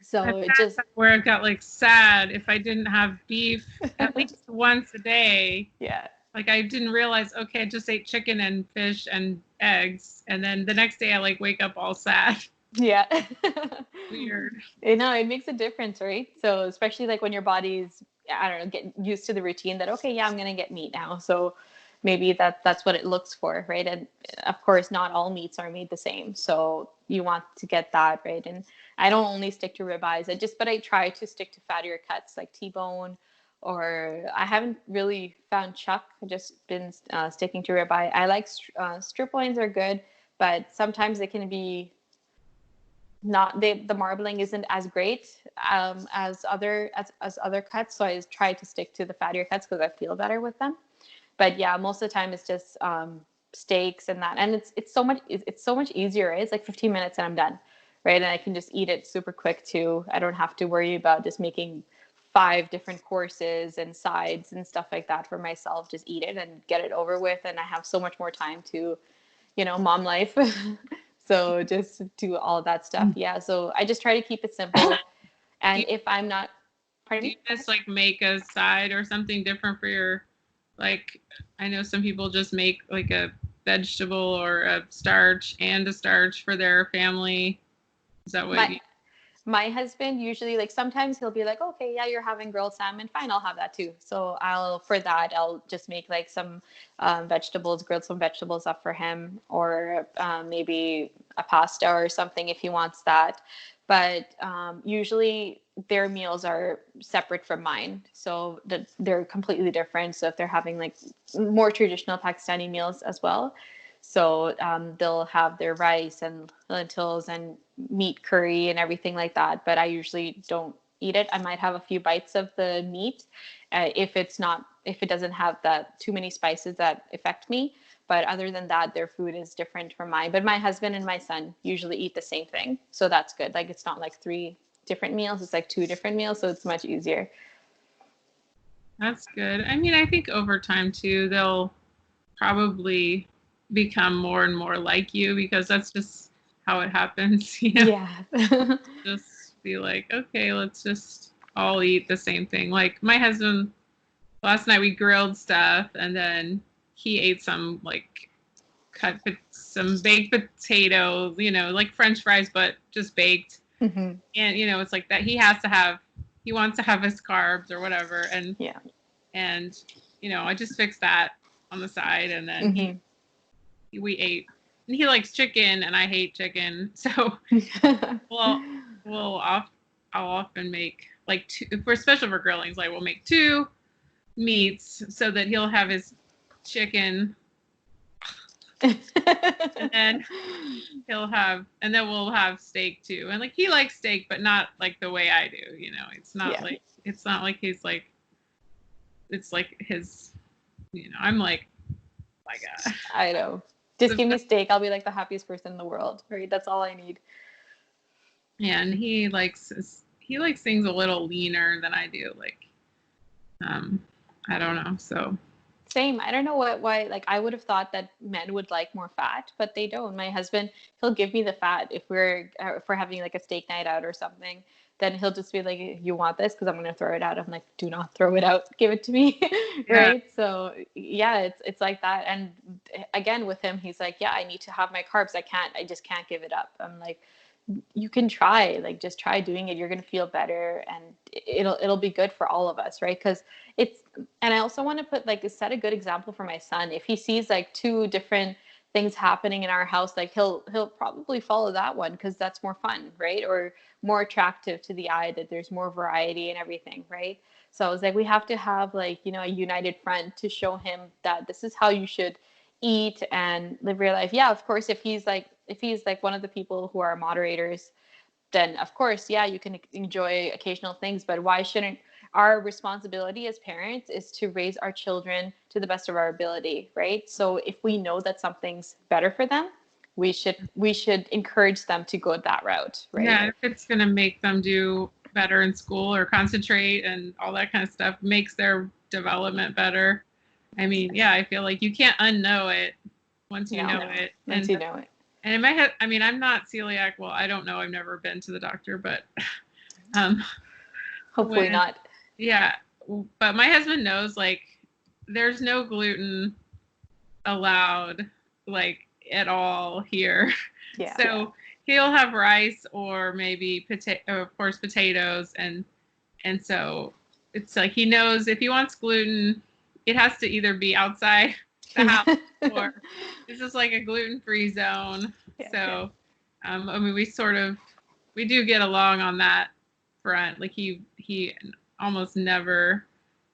so it just, where it got like sad if I didn't have beef at least once a day. yeah. Like I didn't realize, okay, I just ate chicken and fish and eggs. And then the next day I like wake up all sad. Yeah. Weird. You know, it makes a difference, right? So especially like when your body's, I don't know, getting used to the routine that, okay, yeah, I'm going to get meat now. So maybe that's what it looks for, right? And of course, not all meats are made the same. So you want to get that, right? And I don't only stick to ribeyes. But I try to stick to fattier cuts like T-bone, or I haven't really found chuck. I've just been sticking to ribeye. I like strip loins are good, but sometimes they can be not the marbling isn't as great as other cuts, so I try to stick to the fattier cuts because I feel better with them. But yeah, most of the time it's just steaks and that, and it's so much easier, right? It's like 15 minutes and I'm done, right? And I can just eat it super quick too. I don't have to worry about just making 5 different courses and sides and stuff like that for myself. Just eat it and get it over with, and I have so much more time to, mom life. So just do all of that stuff. Yeah. So I just try to keep it simple. And if I'm not, pardon me? Do you just like make a side or something different for your, like, I know some people just make like a vegetable or a starch and a starch for their family. Is that what My husband usually, like, sometimes he'll be like, okay, yeah, you're having grilled salmon. Fine, I'll have that too. So I'll just make like some grilled some vegetables up for him, or maybe a pasta or something if he wants that. But usually their meals are separate from mine. So they're completely different. So if they're having like more traditional Pakistani meals as well, so they'll have their rice and lentils and meat curry and everything like that. But I usually don't eat it. I might have a few bites of the meat if it doesn't have that too many spices that affect me. But other than that, their food is different from mine. But my husband and my son usually eat the same thing. So that's good. Like it's not like 3 different meals. It's like 2 different meals. So it's much easier. That's good. I mean, I think over time too, they'll probably become more and more like you because that's just how it happens. Yeah. Just be like, okay, let's just all eat the same thing. Like my husband, last night we grilled stuff and then he ate some like some baked potatoes, like French fries, but just baked. Mm-hmm. And, it's like that. He wants to have his carbs or whatever. And, yeah. And, I just fixed that on the side and then we ate, and he likes chicken and I hate chicken. So I'll often make like 2, if we're special for grillings, like we'll make 2 meats so that he'll have his chicken and then we'll have steak too. And like he likes steak, but not like the way I do, it's not like he's like, it's like his, I'm like, my God. I know. Just give me steak. I'll be like the happiest person in the world. Right? That's all I need. Yeah, and he likes things a little leaner than I do. Like, I don't know. So same. I don't know why. Like I would have thought that men would like more fat, but they don't. My husband, he'll give me the fat if we're having like a steak night out or something. Then he'll just be like, "You want this?" Because I'm going to throw it out. I'm like, "Do not throw it out. Give it to me." Right? So yeah, it's like that. And again, with him, he's like, "Yeah, I need to have my carbs. I just can't give it up." I'm like, you can try, like just try doing it. You're going to feel better and it'll be good for all of us, right? Because and I also want to set a good example for my son. If he sees like 2 different things happening in our house, like he'll probably follow that one because that's more fun, right? Or more attractive to the eye, that there's more variety and everything, right? So I was like, we have to have like, a united front to show him that this is how you should eat and live your life. Yeah, of course, if he's like one of the people who are moderators, then of course, yeah, you can enjoy occasional things, but why shouldn't our responsibility as parents is to raise our children to the best of our ability, right? So if we know that something's better for them, we should encourage them to go that route, right? Yeah, if it's going to make them do better in school or concentrate and all that kind of stuff, makes their development better. I mean, yeah, I feel like you can't unknow it once you know it. Once you know it. And in my head, I mean, I'm not celiac. Well, I don't know. I've never been to the doctor, but Hopefully not. Yeah, but my husband knows, like, there's no gluten allowed, like, at all here. Yeah. So he'll have rice or maybe of course potatoes, and so it's like he knows if he wants gluten, it has to either be outside the house or this is like a gluten-free zone. Yeah, so I mean, we do get along on that front. Like he almost never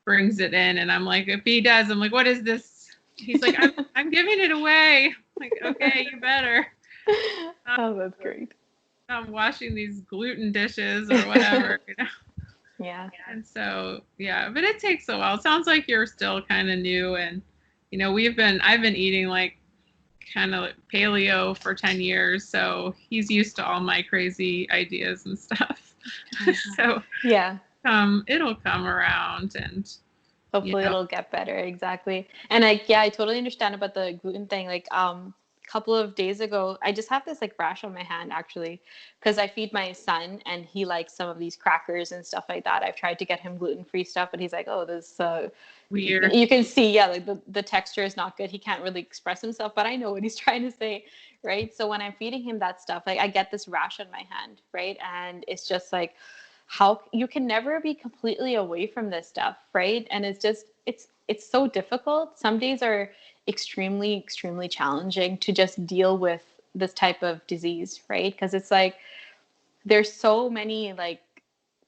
brings it in, and I'm like, if he does, I'm like, what is this? He's like, I'm giving it away. I'm like, okay, you better. Oh, that's great. I'm washing these gluten dishes or whatever. You know? Yeah. And so, yeah, but it takes a while. It sounds like you're still kind of new, and you know, I've been eating like kind of like paleo for 10 years, so he's used to all my crazy ideas and stuff. So yeah, it'll come around, and hopefully it'll get better. Exactly. And I totally understand about the gluten thing. Like couple of days ago, I just have this like rash on my hand actually, because I feed my son and he likes some of these crackers and stuff like that. I've tried to get him gluten-free stuff, but he's like, oh, this weird. You can see, yeah, like the texture is not good. He can't really express himself, but I know what he's trying to say, right? So when I'm feeding him that stuff, like I get this rash on my hand, right? And it's just like, how you can never be completely away from this stuff, right? And it's just it's so difficult. Some days are extremely challenging to just deal with this type of disease, right? Because it's like there's so many like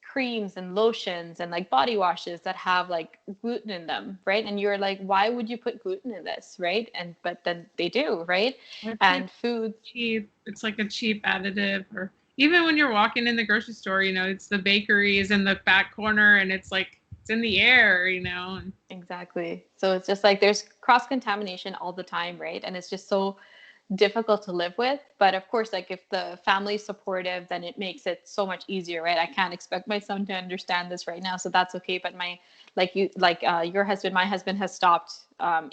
creams and lotions and like body washes that have like gluten in them, right? And you're like, why would you put gluten in this, right? And but then they do, right? And food cheap, it's like a cheap additive. Or even when you're walking in the grocery store, you know, it's the bakery is in the back corner and it's like it's in the air, you know. Exactly. So it's just like there's cross contamination all the time, right? And it's just so difficult to live with. But of course, like if the family's supportive, then it makes it so much easier, right? I can't expect my son to understand this right now, so that's okay. But your husband, my husband has stopped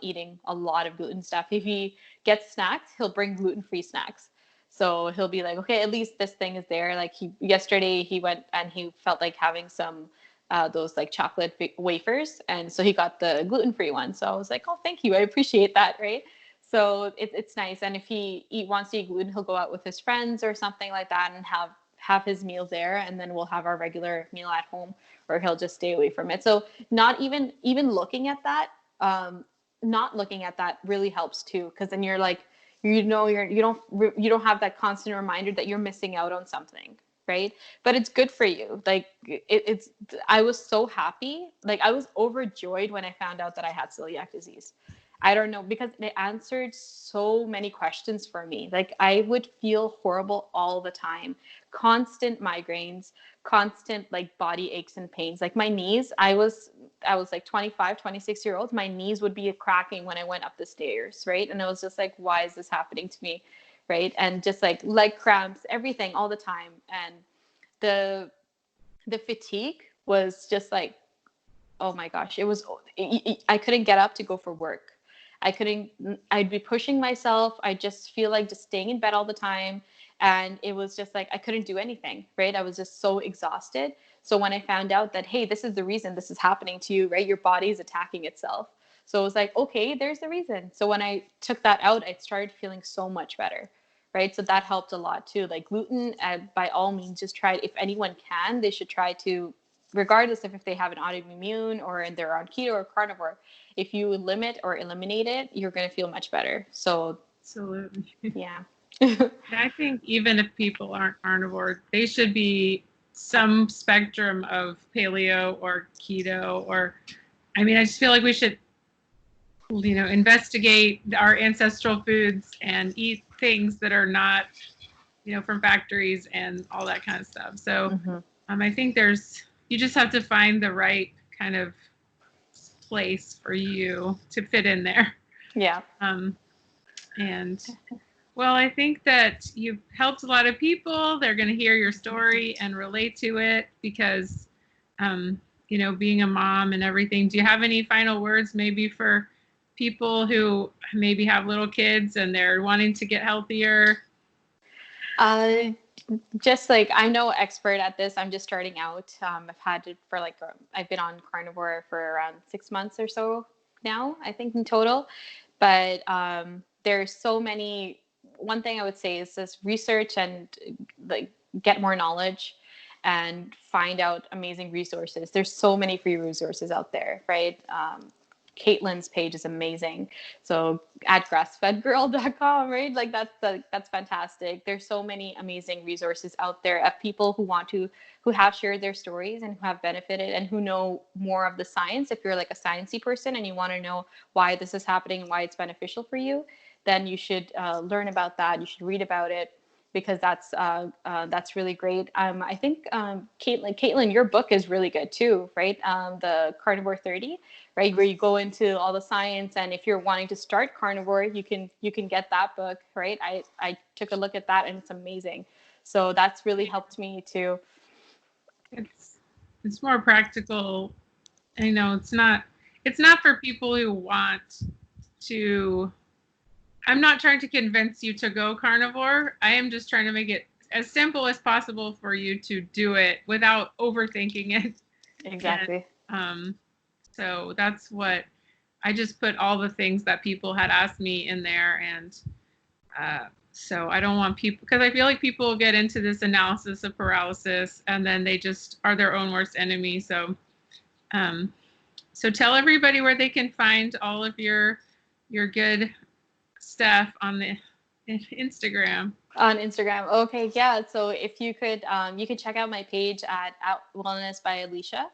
eating a lot of gluten stuff. If he gets snacks, he'll bring gluten-free snacks. So he'll be like, okay, at least this thing is there. Like yesterday he went and he felt like having some those like chocolate wafers, and so he got the gluten-free one. So I was like, oh, thank you, I appreciate that, right? So it's nice. And if he wants to eat gluten, he'll go out with his friends or something like that and have his meal there, and then we'll have our regular meal at home, or he'll just stay away from it. So not even looking at that, not looking at that really helps too, because then you're like, you don't have that constant reminder that you're missing out on something, right? But it's good for you. Like I was so happy. Like I was overjoyed when I found out that I had celiac disease. I don't know, because it answered so many questions for me. Like I would feel horrible all the time, constant migraines, constant like body aches and pains. Like my knees, I was like 25, 26-year-old. My knees would be cracking when I went up the stairs, right? And I was just like, why is this happening to me, right? And just like leg cramps, everything all the time. And the fatigue was just like, oh my gosh, I couldn't get up to go for work. I'd be pushing myself. I just feel like just staying in bed all the time. And it was just like, I couldn't do anything, right? I was just so exhausted. So when I found out that, hey, this is the reason this is happening to you, right? Your body is attacking itself. So it was like, okay, there's the reason. So when I took that out, I started feeling so much better, right? So that helped a lot too. Like gluten, by all means, just try, if anyone can, they should try to, regardless of if they have an autoimmune or they're on keto or carnivore, if you limit or eliminate it, you're going to feel much better. So absolutely. Yeah. I think even if people aren't carnivore, they should be some spectrum of paleo or keto, or, I mean, I just feel like we should, you know, investigate our ancestral foods and eat things that are not from factories and all that kind of stuff. So Mm-hmm. I think you just have to find the right kind of place for you to fit in there. Yeah. And well, I think that you've helped a lot of people. They're going to hear your story and relate to it because, being a mom and everything. Do you have any final words maybe for people who maybe have little kids and they're wanting to get healthier? Just like, I'm no expert at this. I'm just starting out. I've had it for I've been on carnivore for around 6 months or so now, I think in total. But there's so many. One thing I would say is this: research and get more knowledge and find out amazing resources. There's so many free resources out there, right? Caitlin's page is amazing. So at grassfedgirl.com, right? That's fantastic. There's so many amazing resources out there of people who have shared their stories and who have benefited and who know more of the science. If you're like a sciencey person and you want to know why this is happening and why it's beneficial for you, then you should learn about that. You should read about it, because that's really great. I think Caitlin, your book is really good too, right? The Carnivore 30, right, where you go into all the science, and if you're wanting to start carnivore, you can get that book, right? I took a look at that, and it's amazing. So that's really helped me too. It's more practical. I know it's not for people who want to. I'm not trying to convince you to go carnivore. I am just trying to make it as simple as possible for you to do it without overthinking it. Exactly. And, so that's what I just put all the things that people had asked me in there. And so I don't want people, because I feel like people get into this analysis of paralysis and then they just are their own worst enemy. So, so tell everybody where they can find all of your good stuff on the Instagram. On Instagram. Okay, yeah. So if you could check out my page at Wellness by Alicia.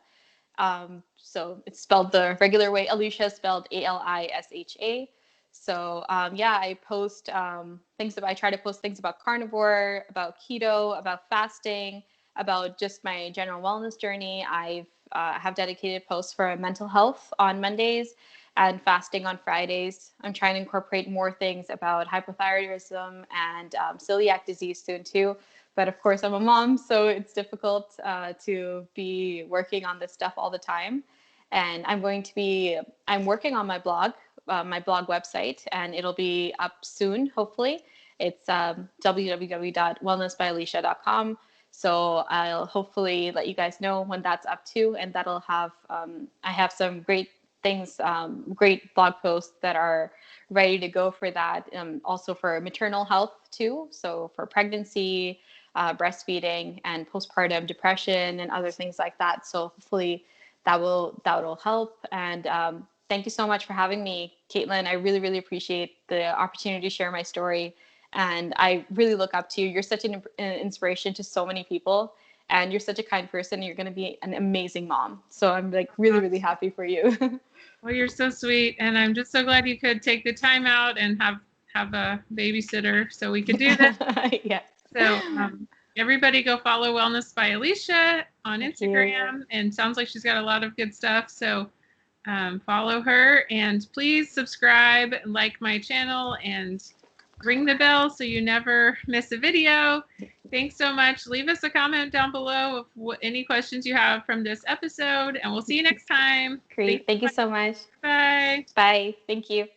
So it's spelled the regular way. Alicia spelled Alisha. So yeah, I post I try to post things about carnivore, about keto, about fasting, about just my general wellness journey. I have dedicated posts for mental health on Mondays and fasting on Fridays. I'm trying to incorporate more things about hypothyroidism and celiac disease soon too. But of course, I'm a mom, so it's difficult to be working on this stuff all the time. And I'm working on my blog website, and it'll be up soon, hopefully. It's www.wellnessbyalicia.com. So I'll hopefully let you guys know when that's up too, and that'll have I have some great things, great blog posts that are ready to go for that. Also for maternal health too. So for pregnancy, breastfeeding, and postpartum depression and other things like that. So hopefully that will help. And thank you so much for having me, Caitlin. I really, really appreciate the opportunity to share my story. And I really look up to you. You're such an inspiration to so many people. And you're such a kind person. You're going to be an amazing mom. So I'm really, really happy for you. Well, you're so sweet. And I'm just so glad you could take the time out and have a babysitter so we could do this. Yeah. So everybody go follow Wellness by Alicia on Instagram. And sounds like she's got a lot of good stuff. So follow her, and please subscribe, like my channel, and ring the bell so you never miss a video. Thanks so much. Leave us a comment down below of any questions you have from this episode, and we'll see you next time. Great. Thank you so much. Bye. Bye. Thank you.